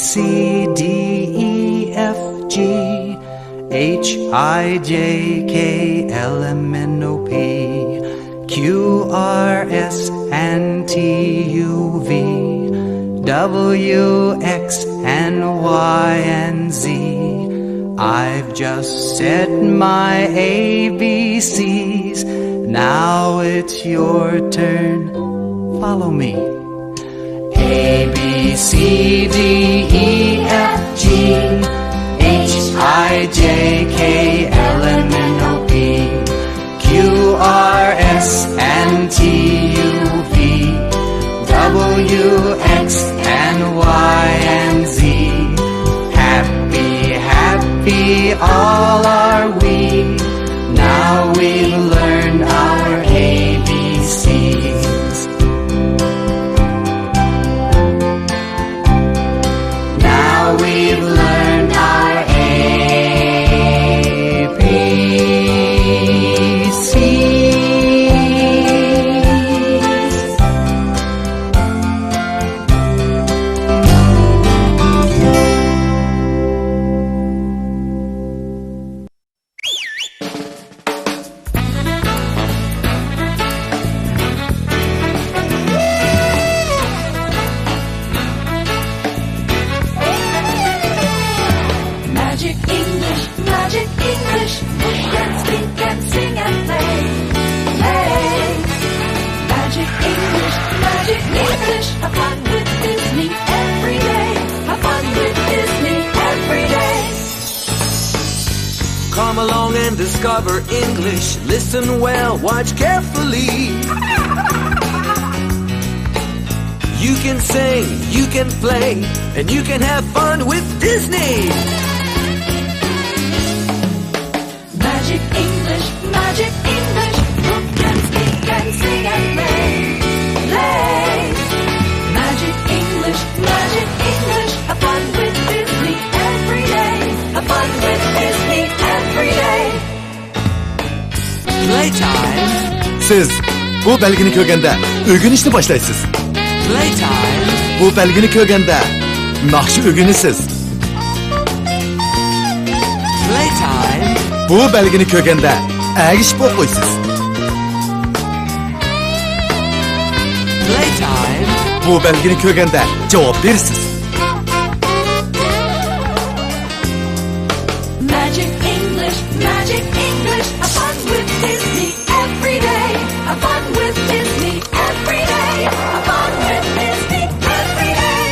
C, D, E, F, G, H, I, J, K, L, M, N, O, P, Q, R, S, and T, U, V, W, X, and Y, and Z. I've just said my ABCs. Now it's your turn. Follow me. A, B, C, D, E, F, G, H, I, J, K, L, M, N, O, P, Q, R, S, and T, U, V, W, X, and Y, and Z. Happy, happy all are we. Now we've learned our ABCs. Now we've learned our ABCs. Magic English, we can speak and sing and play. Play. Magic English, have fun with Disney every day. Have fun with Disney every day. Come along and discover English. Listen well, watch carefully. You can sing, you can play, and you can have fun with Disney. Magic English, who can speak and sing and play. Play. Magic English, have fun with Disney every day. Have fun with Disney every day. Playtime. Siz bu belgini ko'rganda o'rganishni boshlaysiz. Playtime. Bu belgini ko'rganda naqshni o'rganasiz. Playtime. Bu belgini ko'rganda agishib o'qiysiz. Playtime. Bu belgini ko'rganda javob berasiz. Magic English, have fun with Disney every day. Have fun with Disney every day. Have fun with Disney every day.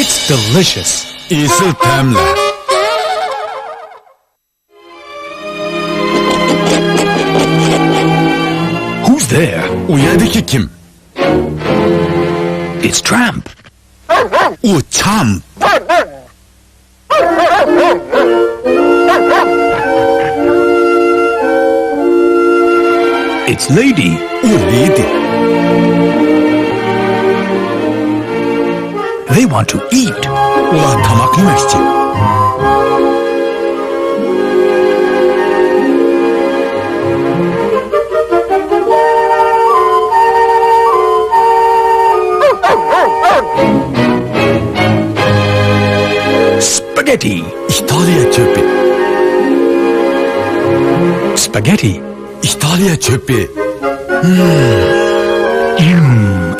It's delicious. İyisi tamla. Who's there? O yerdeki kim? It's Tramp. O Champ. It's Lady. O Lady. They want to eat. Ular tamak yemoqchi. Spaghetti. İtalya çöpü. Spaghetti. İtalya çöpü.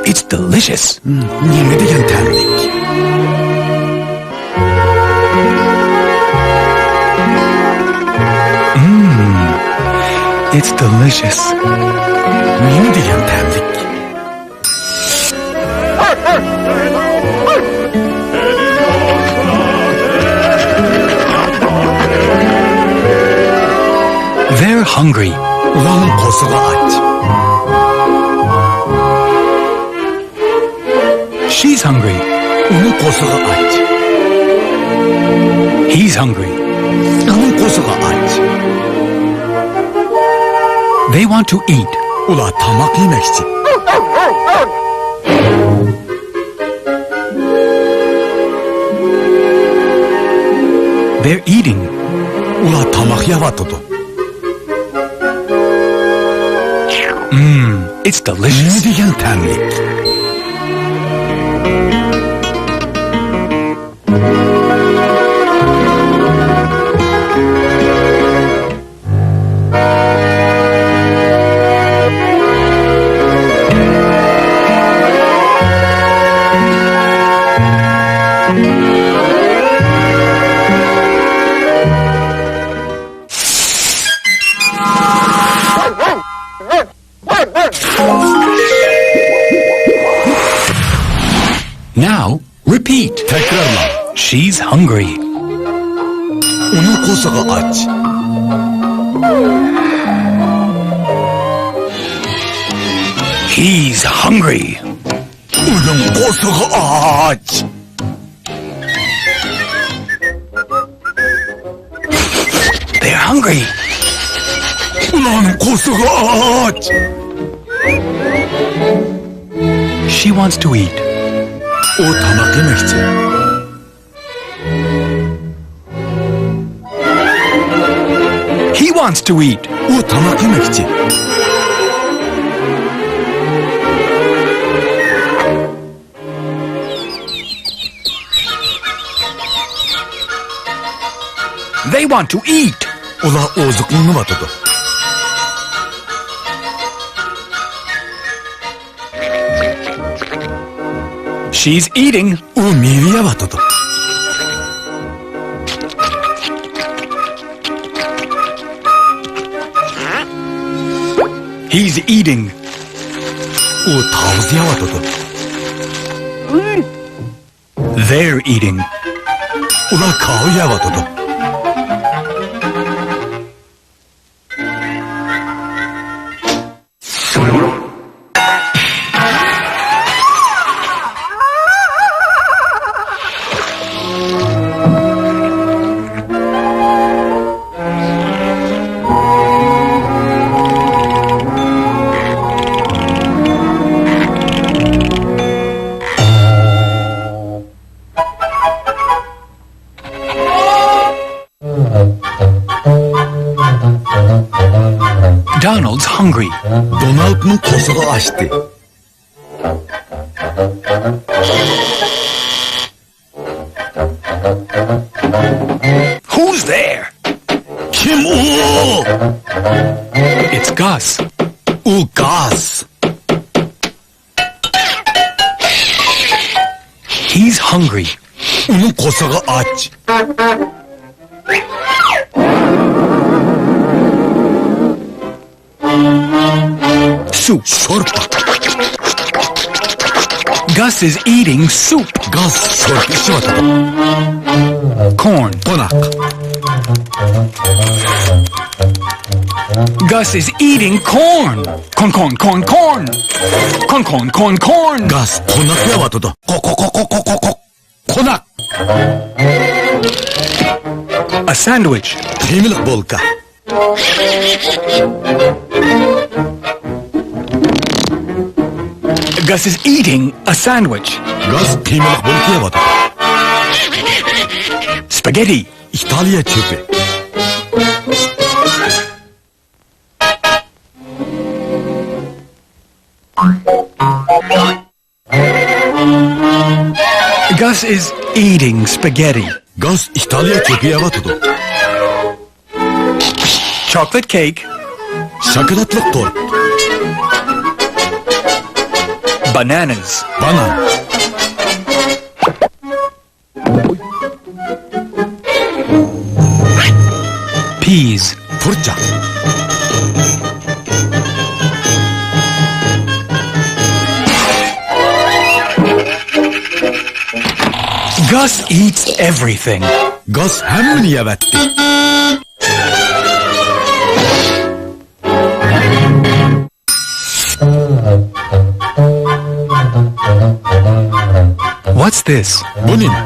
It's delicious. Nime degan ta'mlik. It's delicious. Nime degan ta'mlik. They're hungry. Ularning qo'rsig'i och. She's hungry. Uning qo'rsig'i och. He's hungry. Uning qo'rsig'i och. They want to eat. Ular tamoq yemoqchi. They're eating. Ular tamoq yeyotdi. It's delicious. Ne degan ta'mlik. Now, repeat. Tekrarla. She's hungry. Onun ko'sig'i och. He's hungry. Uning ko'sig'i och. They're hungry. Ularning ko'sig'i och. She wants to eat. U tamoq yemoqchi. He wants to eat. U tamoq yemoqchi. They want to eat. Ular oziqlanib She's eating. U meva yeyotdi. He's eating. U tavuz yeyotdi. They're eating. Ular qahva yeyotdi. Donald's hungry. Donaldning ko'sig'i ochdi. Who's there? Kim u? It's Gus. U Gus. He's hungry. Uning ko'sig'i och. Soup. Sho'rpa. Gus is eating soup. Gus sho'rpa ichayotdi. Corn. Qo'noq. Gus is eating corn. Corn, corn, corn, corn. Corn, corn, corn, corn. Gus qo'noq yeyotdi. Qo'noq. A sandwich. Temiliq bo'lka. Gus is eating a sandwich. Gus temiliq bo'lka yeyotdi. Spaghetti. Italiya cho'pi. Gus is eating spaghetti. Gus Italiya cho'pi yeyotdi. Chocolate cake. Shokoladli tort. Bananas. Banan. Peas. Purchaq. Gus eats everything. Gus hammani yeyotdi. What's this? Bu nima?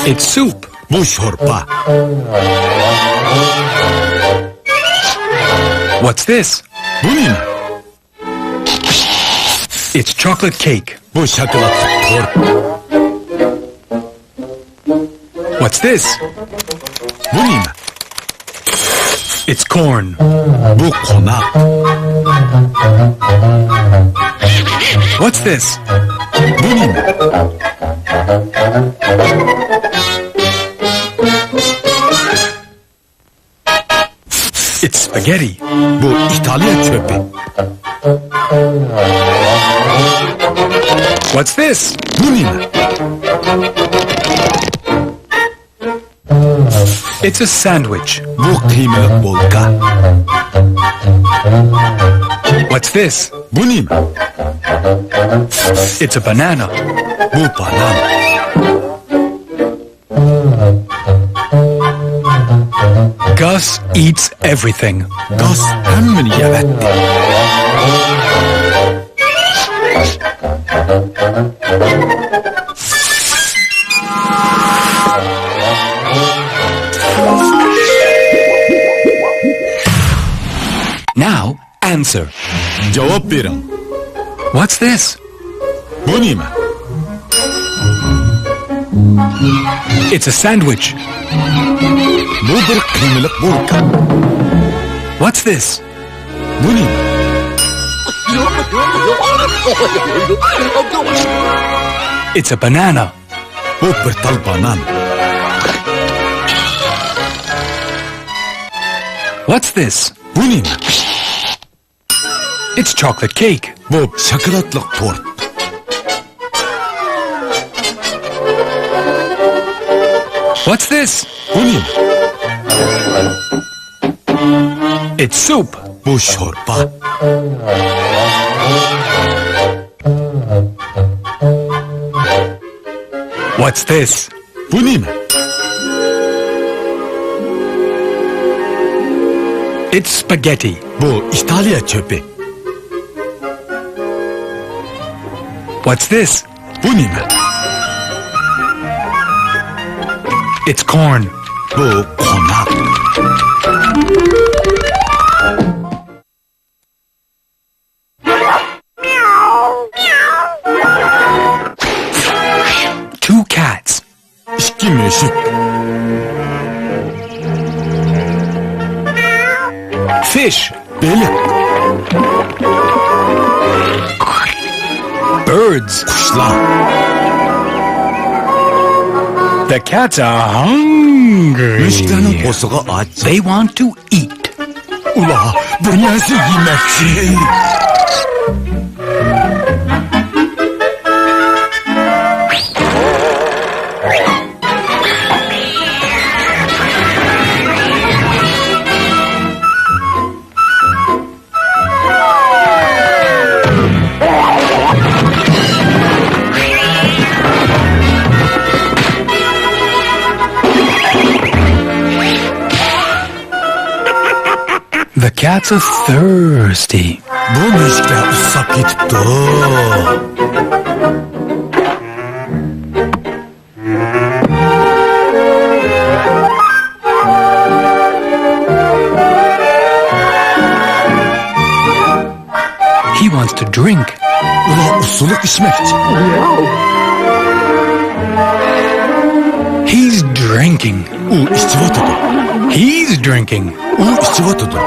It's soup. Bu sho'rpa. What's this? Bu nima? It's chocolate cake. Bu shokoladli tort. What's this? Bu nima? It's corn. Bu konak. What's this? Bu ne? It's spaghetti. Bu İtalya çöpü. What's this? Bu ne? It's a sandwich. Bu kıymalı bulka. What's this? Bu ne? It's a banana. Bu banan. Gus eats everything. Gaz hemmini yevetti. Now, answer. Cevap verin. What's this? Bu ne? It's a sandwich. Bu bir kıymalı bulka. What's this? Bu ne? It's a banana. Bu bir tal banan. What's this? Bu ne? It's chocolate cake. Bu şokolatlı tort. What's this? Bu ne? It's soup. Bu şorba. What's this? Bu ne? It's spaghetti. Bu İtalya çöpü. What's this? Bu ne? It's corn. Bu konak. Two cats. İki meşik. Fish. Balık. Birds. Kuşlar. The cats are hungry. Müşklerin posuğu aç. They want to eat. Ula bu nasıl yemekçi? The cats are thirsty. Bu müşkler usap gitti. He wants to drink. Ula usuluk içmekçi. He's drinking. U içiva tutu. He's drinking. U içiva tutu.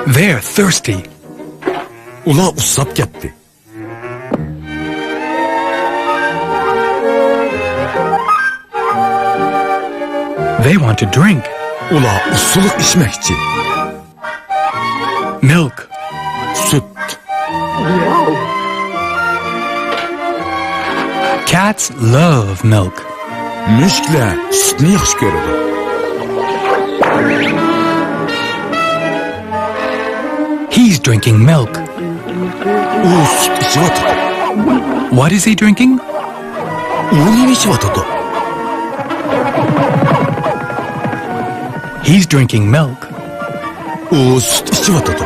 They're thirsty. Ula usap gitti. They want to drink. Ula usuluk içmekçi. Milk. Süt. Cats love milk. Müşkler sütünü yaxşı görüdü. He's drinking milk. U süt içiva tutu. What is he drinking? U nemi içiva tutu. He's drinking milk. U süt içiva tutu.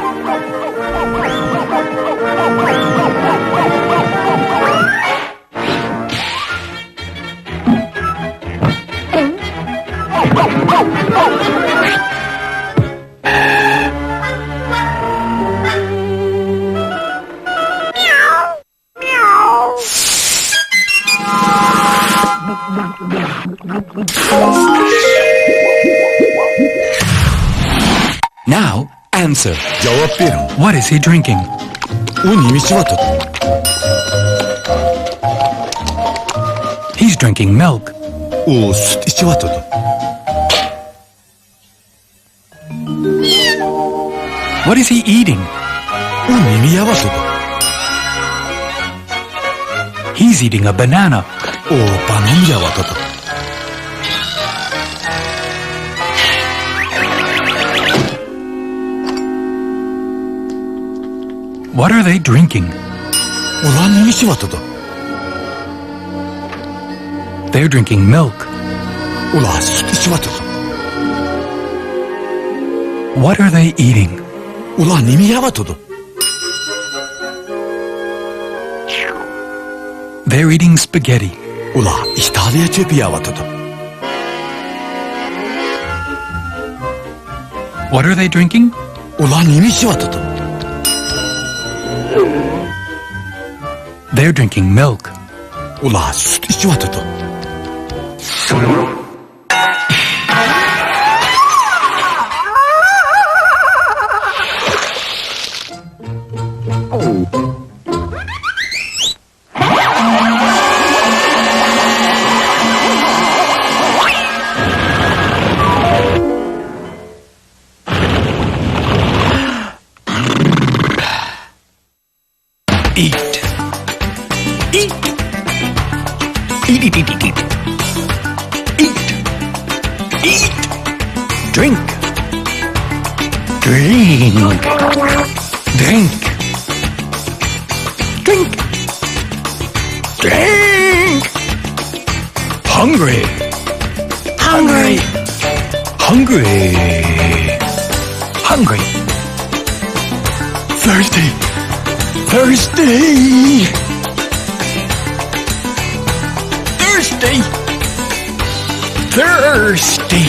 Now, answer. Cevap verin. What is he drinking? U nima ichyapti? He's drinking milk. U sut ichyapti. What is he eating? U nima yeyapti? He's eating a banana. U banan yeyapti. What are they drinking? Ular nima ichyapti? They're drinking milk. Ular sut ichyapti. What are they eating? Ular nima yeyapti? They're eating spaghetti. Ular Italiya chepi yeyapti. What are they drinking? Ular nima ichyapti? They're drinking milk. Ular sut ichyapti. Eat. Eat. Eat, eat, eat, eat, eat. Eat. Eat. Drink. Drink. Drink. Drink. Drink. Hungry. Hungry. Hungry. Hungry. Thirsty. Thirsty. Thirsty. Thirsty.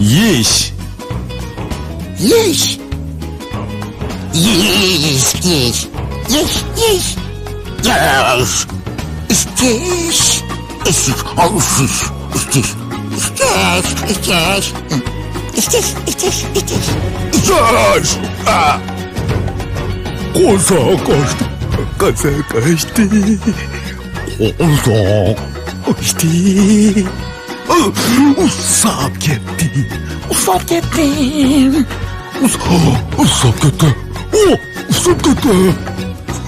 Yesh. Yes. Yes, yes. Yes, yes. Yes. Ist das? Ist das aus? Ist das? Ist das? Ist das? Ist das? Ist das? Ist das? Yes. Qo'sa qo'shdi. Qo'sa qo'shdi. Qo'sa qo'shdi. Usab ketdi. Usab ketdi. Usab ketdi. Usab ketdi.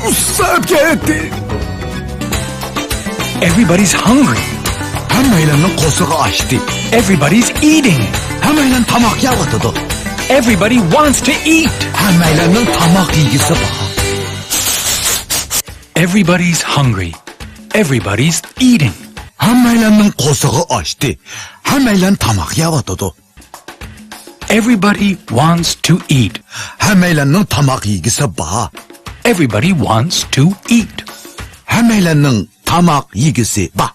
Usab ketdi. Everybody's hungry. Hammalarning qo'sig'i ochdi. Everybody's eating. Hammalar tomoq yeyapti. Everybody wants to eat. Hammalarning tomoq yegisi bor. Everybody's hungry. Everybody's eating. Hammalarning qo'sig'i ochdi. Hammalar tomoq yeyapti. Everybody wants to eat. Hammalarning tomoq yegisi bor. Everybody wants to eat. Hammalarning tomoq yegisi bor.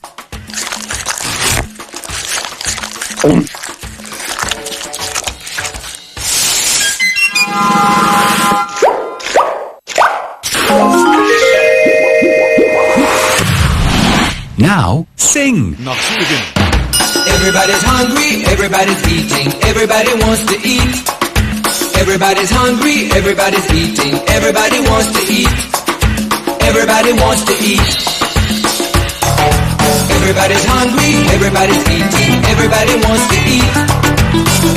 Now sing. Everybody's hungry, everybody's eating, everybody wants to eat. Everybody's hungry, everybody's eating, everybody wants to eat. Everybody wants to eat. Everybody's hungry, everybody's eating, everybody wants to eat.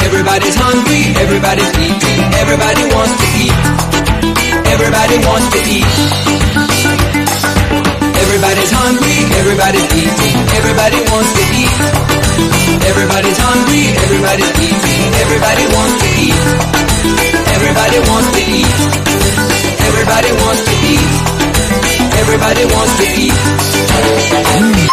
Everybody's hungry, everybody's eating, everybody wants to eat. Everybody wants to eat. Everybody's hungry, everybody's eating, everybody wants to eat. Everybody's hungry, everybody's eating, everybody wants to eat. Everybody wants to eat. Everybody wants to eat. Everybody wants to eat.